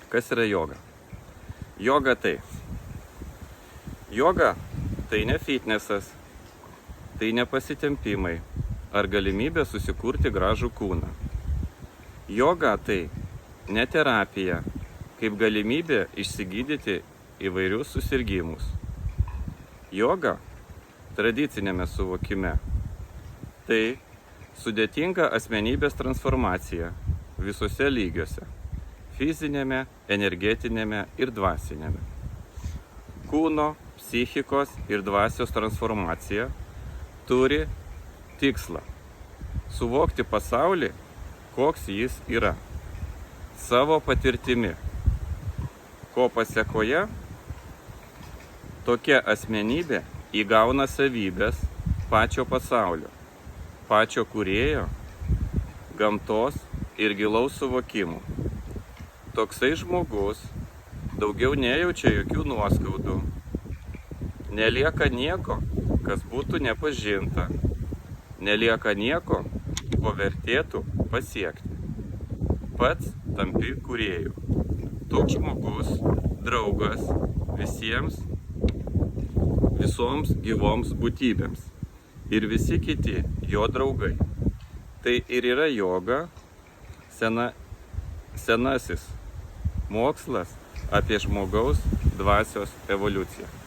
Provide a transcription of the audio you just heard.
Kas yra joga? Joga tai ne fitnesas, tai ne pasitempimai ar galimybė susikurti gražų kūną. Joga tai ne terapija, kaip galimybė išsigydyti įvairius susirgymus. Joga tradicinėme suvokime tai sudėtinga asmenybės transformacija visose lygiuose – fizinėme, energetinėme ir dvasinėme. Kūno, psichikos ir dvasios transformacija turi tikslą – suvokti pasaulį, koks jis yra, savo patirtimi, ko pasėkoje tokia asmenybė įgauna savybės pačio pasaulio, pačio kūrėjo, gamtos ir gilaus suvokimų. Toksai žmogus daugiau nejaučia jokių nuoskaudų, nelieka nieko, kas būtų nepažinta, nelieka nieko, ko vertėtų pasiekti. Pats tampi kūrėju. Toks žmogus, draugas visoms gyvoms būtybėms ir visi kiti jo draugai. Tai ir yra joga, senasis mokslas apie žmogaus dvasios evoliuciją.